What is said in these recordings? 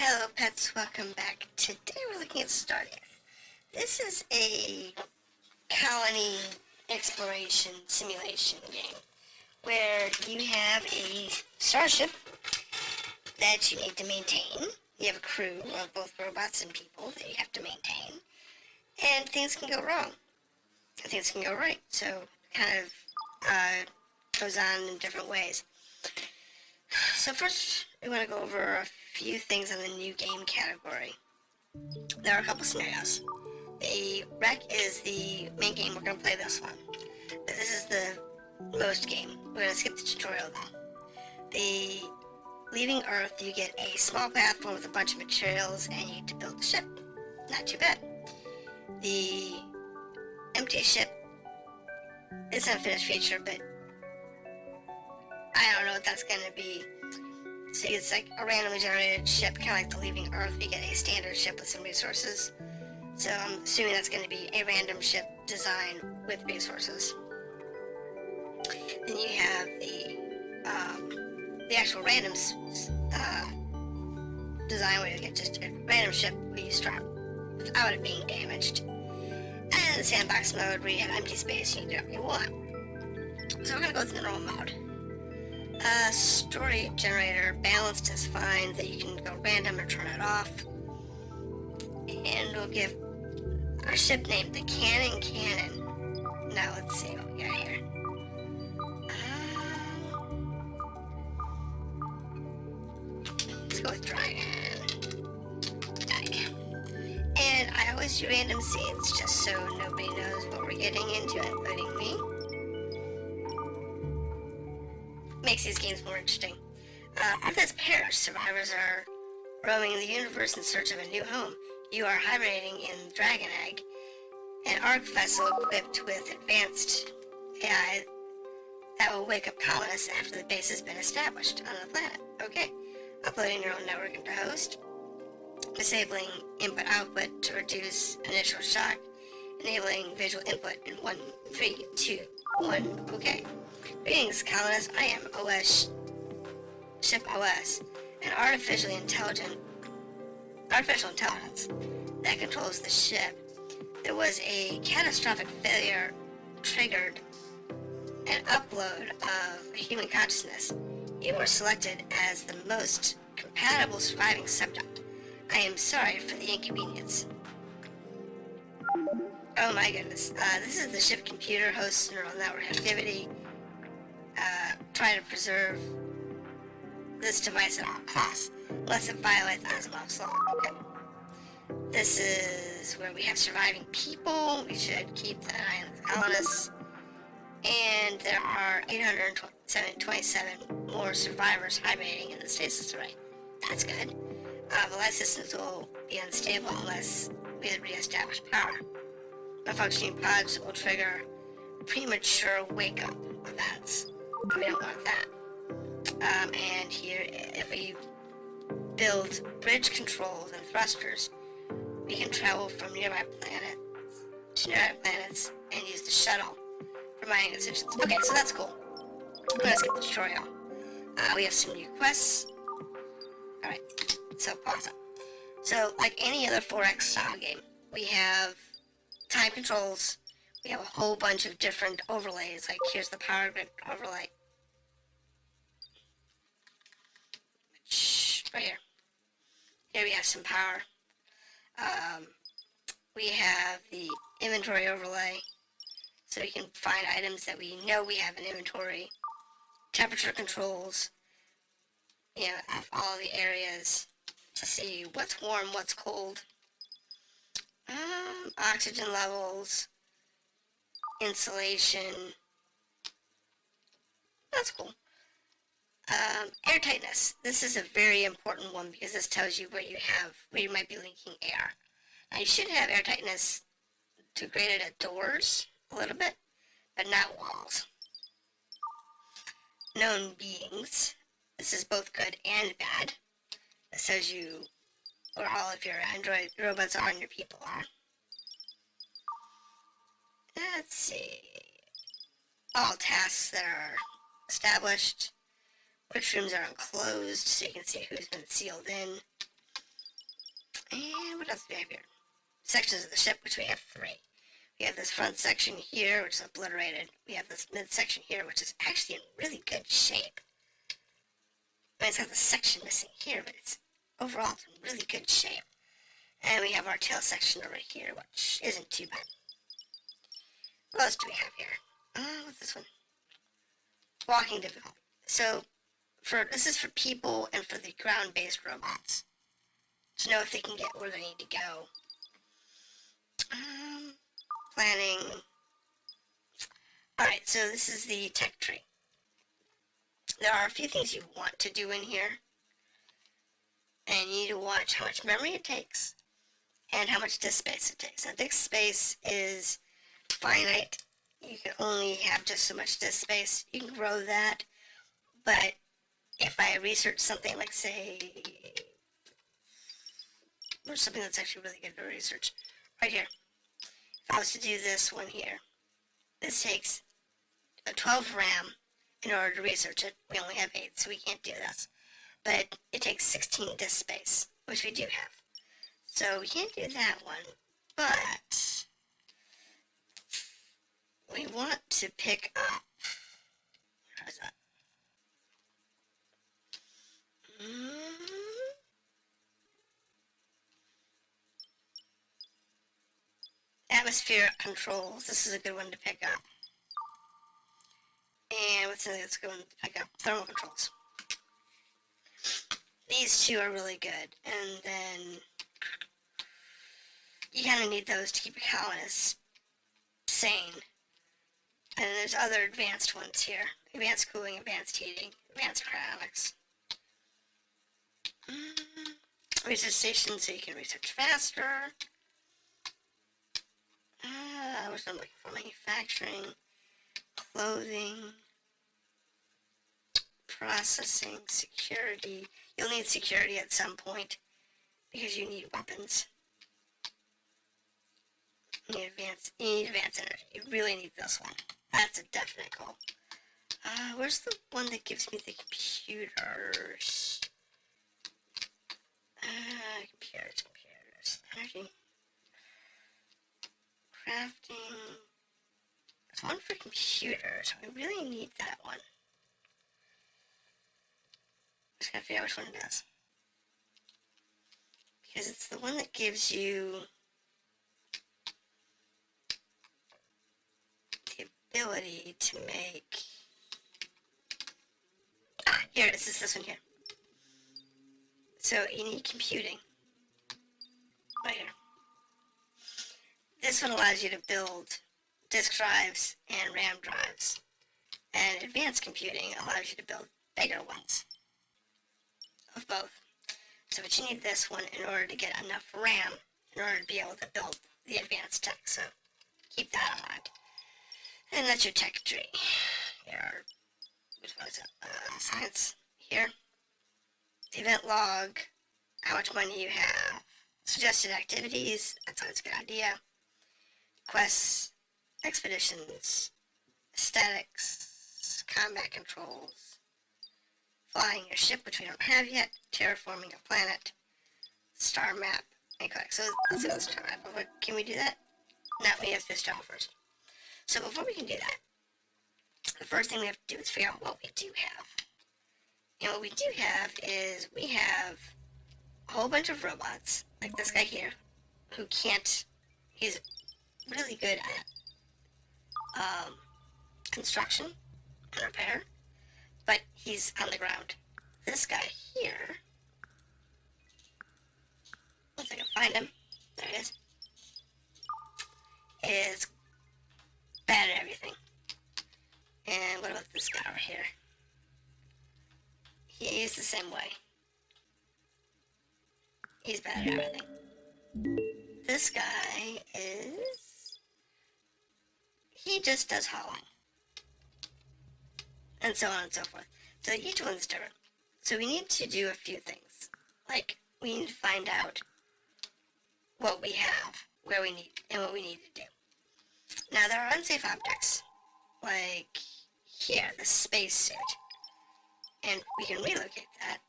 Hello pets, welcome back. Today we're looking at Stardeus. This is a colony exploration simulation game where you have a starship that you need to maintain. You have a crew of both robots and people that you have to maintain. And things can go wrong. And things can go right. So it kind of goes on in different ways. So first, we want to go over a few things on the new game category. There are a couple scenarios. The wreck is the main game. We're going to play this one. This is the most game. We're going to skip the tutorial though. The leaving Earth, you get a small platform with a bunch of materials and you need to build a ship. Not too bad. The empty ship is an unfinished feature, but I don't know what that's going to be. So it's like a randomly generated ship, kind of like the Leaving Earth. You get a standard ship with some resources. So I'm assuming that's going to be a random ship design with resources. Then you have the actual random design where you get just a random ship where you start without it being damaged. And the sandbox mode where you have empty space and you can do whatever you want. So we're going to go to the normal mode. Story generator balanced is fine, that you can go random or turn it off. And we'll give our ship name the Cannon. Now let's see what we got here. Let's go with Dragon. And I always do random scenes just so nobody knows what we're getting into, including me. Makes these games more interesting. After this perish, survivors are roaming the universe in search of a new home. You are hibernating in Dragon Egg, an arc vessel equipped with advanced AI that will wake up colonists after the base has been established on the planet. Okay. Uploading your own network into host. Disabling input-output to reduce initial shock. Enabling visual input in 1, 3, 2, 1. Okay. Greetings, colonists. I am Ship OS, an artificial intelligence that controls the ship. There was a catastrophic failure triggered an upload of human consciousness. You were selected as the most compatible surviving subject. I am sorry for the inconvenience. Oh my goodness. This is the ship computer hosts neural network activity. Try to preserve this device at all costs, unless it violates Asimov's law. Okay. This is where we have surviving people. We should keep an eye on the colonists. And there are 827 more survivors hibernating in the stasis array. That's good. The life systems will be unstable unless we re-establish power. Malfunctioning pods will trigger premature wake-up events. We don't want that. And here, if we build bridge controls and thrusters, we can travel from nearby planets to nearby planets and use the shuttle for mining decisions. Okay, so that's cool. I'm gonna skip the tutorial. We have some new quests. Alright, so pause it. So, like any other 4X style game, we have time controls. We have a whole bunch of different overlays, like here's the power grid overlay. Right here. Here we have some power. We have the inventory overlay, so we can find items that we know we have in inventory. Temperature controls, you know, all the areas to see what's warm, what's cold. Oxygen levels. Insulation. That's cool. Airtightness. This is a very important one because this tells you where you might be leaking air. Now you should have airtightness to grade it at doors a little bit, but not walls. Known beings. This is both good and bad. It says you, or all of your android robots are and your people are. Let's see. All tasks that are established. Which rooms are enclosed so you can see who's been sealed in. And what else do we have here? Sections of the ship, which we have 3. We have this front section here, which is obliterated. We have this midsection here, which is actually in really good shape. I mean, it's got the section missing here, but it's overall in really good shape. And we have our tail section over here, which isn't too bad. What else do we have here? What's this one? Walking difficulty. So, this is for people and for the ground-based robots, to know if they can get where they need to go. Planning. Alright, so this is the tech tree. There are a few things you want to do in here, and you need to watch how much memory it takes and how much disk space it takes. Now, disk space is finite. You can only have just so much disk space. You can grow that, but if I research something like, say, or something that's actually really good to research, right here. If I was to do this one here, this takes a 12 RAM in order to research it. We only have 8, so we can't do this. But it takes 16 disk space, which we do have. So we can't do that one, but we want to pick up, where is that? Atmospheric controls. This is a good one to pick up. And what's another that's a good one to pick up? Thermal controls. These 2 are really good. And then you kind of need those to keep your colonists sane. And there's other advanced ones here. Advanced cooling, advanced heating, advanced cryonics. Research stations so you can research faster. What I'm looking for: manufacturing, clothing, processing, security. You'll need security at some point because you need weapons. You need advanced energy. You really need this one. That's a definite goal. Where's the one that gives me the computers? Computers. Energy. Crafting. There's one for computers. We really need that one. Just gotta figure out which one it is. Because it's the one that gives you the ability to make... here it is. It's this one here. So you need computing. Right here. This one allows you to build disk drives and RAM drives. And advanced computing allows you to build bigger ones. Of both. So but you need this one in order to get enough RAM in order to be able to build the advanced tech. So keep that in mind. And that's your tech tree. Here, which one is it? Science. Here. The event log. How much money you have. Suggested activities. That's always a good idea. Quests. Expeditions. Statics. Combat controls. Flying your ship, which we don't have yet. Terraforming a planet. Star map. And collect. So let's do the star map. Can we do that? No, we have to do the star map first. So before we can do that, the first thing we have to do is figure out what we do have. And what we do have is we have a whole bunch of robots, like this guy here, who can't, he's really good at construction and repair, but he's on the ground. This guy here, once I can find him, there it is bad at everything. And what about this guy over here? He is the same way. He's bad at everything. This guy is... he just does hauling. And so on and so forth. So each one's different. So we need to do a few things. Like, we need to find out what we have, where we need, and what we need to do. Now, there are unsafe objects. Like here, the space suit. And we can relocate that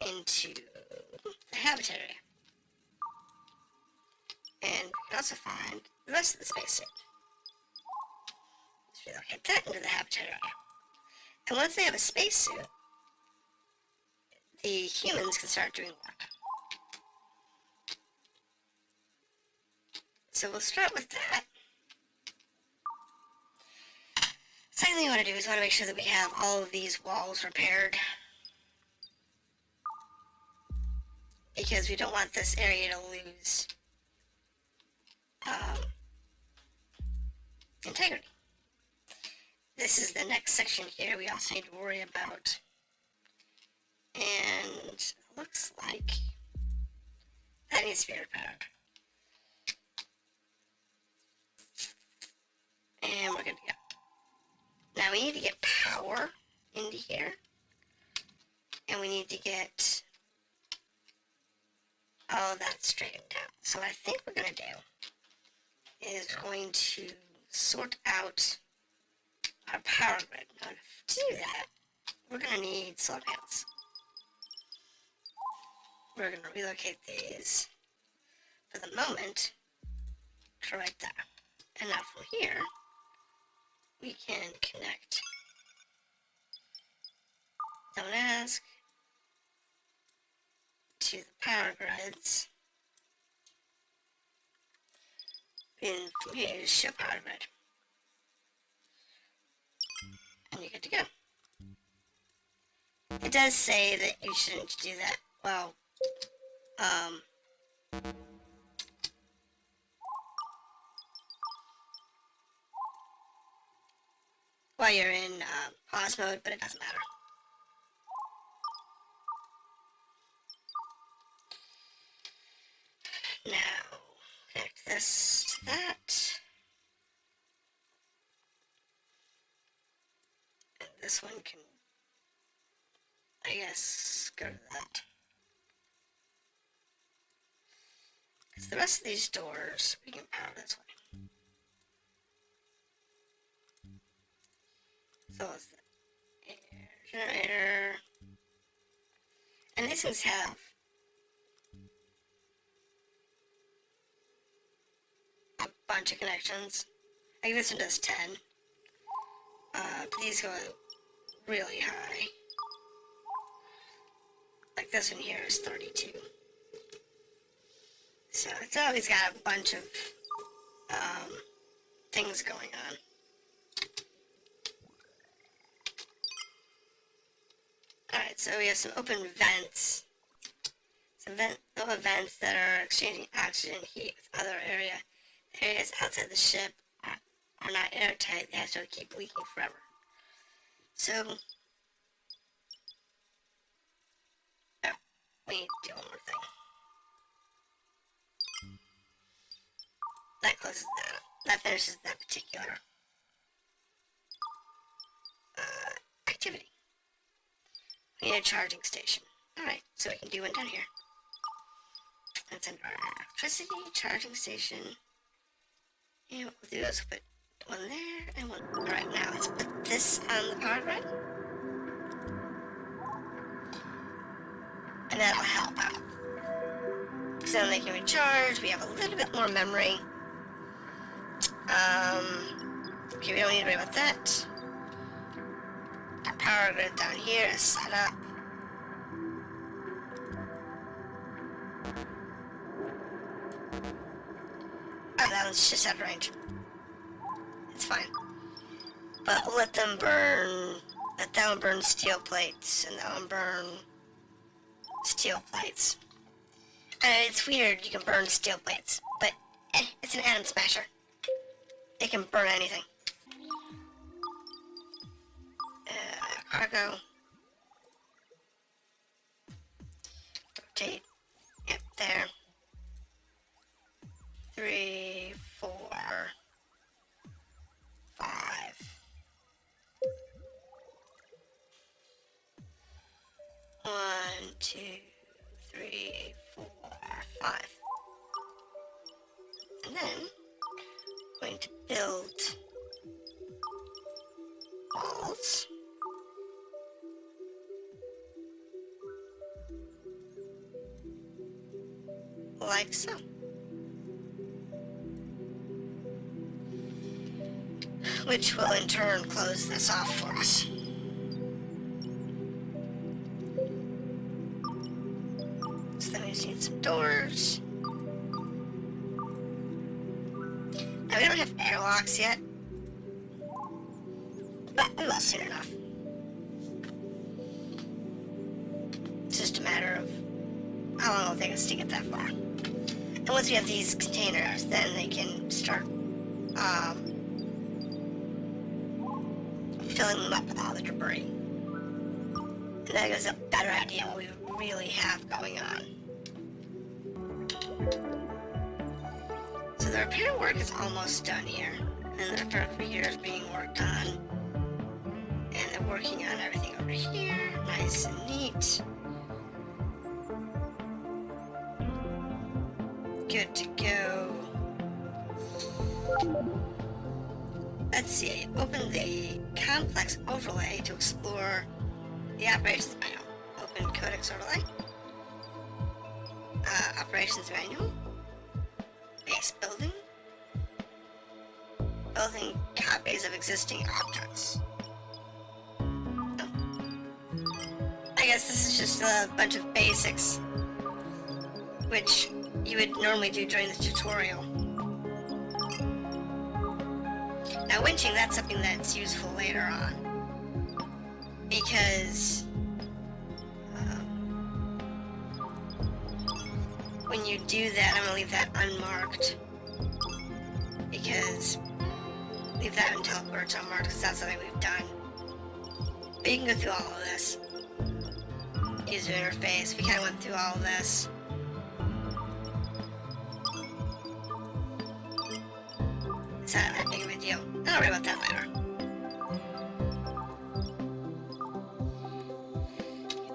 into the habitat area. And we can also find the rest of the spacesuit. Let's relocate that into the habitat area. And once they have a spacesuit, the humans can start doing work. So we'll start with that. Second thing we want to do is make sure that we have all of these walls repaired. Because we don't want this area to lose integrity. This is the next section here we also need to worry about. And looks like that needs to be repaired. And we're good to go. Now we need to get power into here. And we need to get all of that straightened out. So what I think we're going to do is going to sort out our power grid. Now to do that, we're going to need solar panels. We're going to relocate these for the moment to right there. And now from here, we can connect. Don't ask. To the power grids. And from here, just show power grid. And you're good to go. It does say that you shouldn't do that. Well, while you're in pause mode, but it doesn't matter. Now, connect this to that. And this one can, I guess, go to that. Because the rest of these doors, we can power this way. So it's the air generator. And these things have a bunch of connections. I think this one does 10. These go really high. Like this one here is 32. So it's always got a bunch of things going on. Alright, so we have some open vents. Some vents that are exchanging oxygen and heat with other areas outside the ship are not airtight. They have to keep leaking forever. So, we need to do one more thing. That closes that up. That finishes that particular activity. We need a charging station. Alright, so we can do one down here. That's under our electricity charging station. And what we'll do is put one there and one. Alright, now let's put this on the power grid. And that'll help out. So then they can recharge. We have a little bit more memory. Okay, we don't need to worry about that. Our power grid down here is set up. Oh, that one's just out of range. It's fine. But we'll let them burn. Let that one burn steel plates, and that one burn steel plates. And it's weird you can burn steel plates, but it's an atom smasher. It can burn anything. Cargo. Rotate. Yep, there. 3, 4, 5. 1, 2, 3, 4, 5. And then I'm going to build walls. Like so. which will in turn close this off for us. So then we just need some doors. Now we don't have airlocks yet, but we will soon enough. It's just a matter of how long it'll take us to get that far. And once we have these containers, then they can start filling them up with all the debris. And that gives us a better idea of what we really have going on. So the repair work is almost done here. And the repair over here is being worked on. And they're working on everything over here. Nice and neat. Good to go. Let's see, open the complex overlay to explore the operations manual. Open codex overlay. Operations manual. Base building. Building copies of existing objects. Oh. I guess this is just a bunch of basics, which you would normally do during the tutorial. Now winching, that's something that's useful later on, because when you do that, I'm going to leave that unmarked, because leave that until where it's unmarked, because that's something we've done. But you can go through all of this. User interface, we kind of went through all of this. It's not that big of a deal. I'll worry about that later.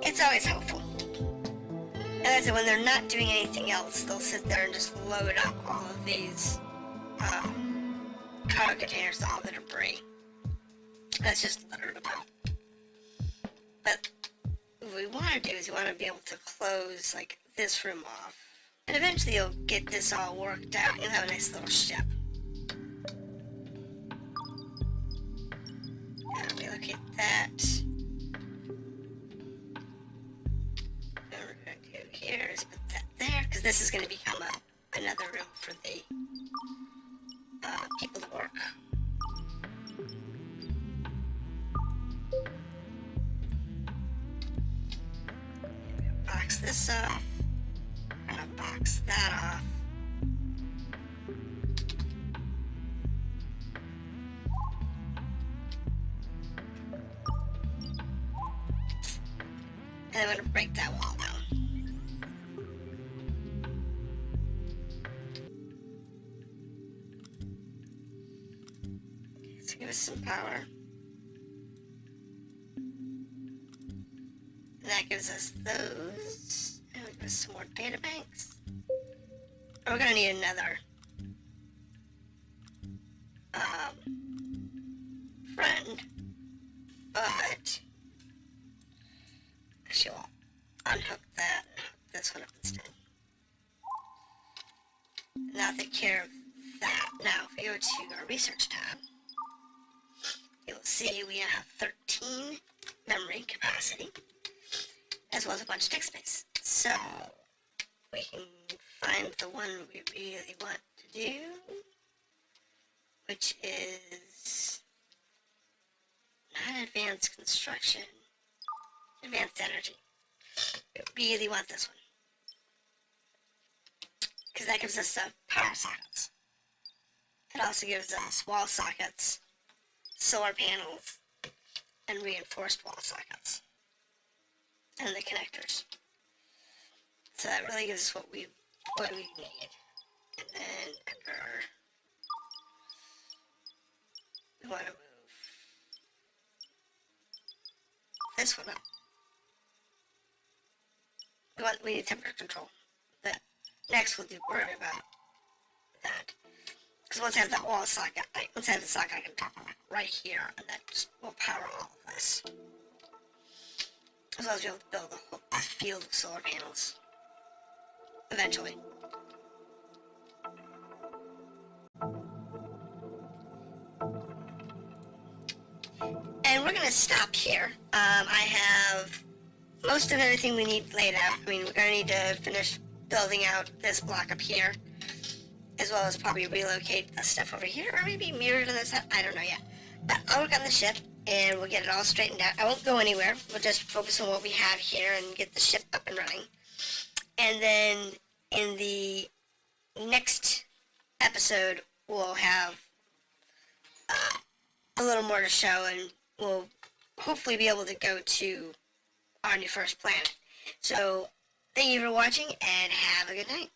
It's always helpful. And as I said, when they're not doing anything else, they'll sit there and just load up all of these cargo containers with all the debris. That's just littered about. But what we want to do is we want to be able to close like this room off. And eventually you'll get this all worked out. You'll have a nice little ship. Relocate that. What we're going to do here is put that there, because this is going to become another room for the people to work. Box this off. We're going to box that off. And I'm going to break that wall down. Okay, so give us some power. And that gives us those. And we give us some more data banks. We're going to need another friend. But actually, we'll unhook that and hook this one up instead. And that'll take care of that. Now, if we go to our research tab, you'll see we have 13 memory capacity, as well as a bunch of disk space. So, we can find the one we really want to do, which is not advanced construction. Advanced energy. We really want this one, because that gives us power sockets. It also gives us wall sockets, solar panels, and reinforced wall sockets, and the connectors. So that really gives us what we need. And then enter. We want to move this one up. We need temperature control. But next we'll worry about that. Because once I have that wall socket, once I have the socket, I can drop it right here, and that just will power all of this. As well as be able to build a whole field of solar panels. Eventually. going to stop here. I have most of everything we need laid out. I mean, we're going to need to finish building out this block up here, as well as probably relocate the stuff over here, or maybe mirror to this. I don't know yet. But I'll work on the ship, and we'll get it all straightened out. I won't go anywhere. We'll just focus on what we have here and get the ship up and running. And then in the next episode, we'll have a little more to show, and we'll hopefully be able to go to our new first planet. So, thank you for watching, and have a good night.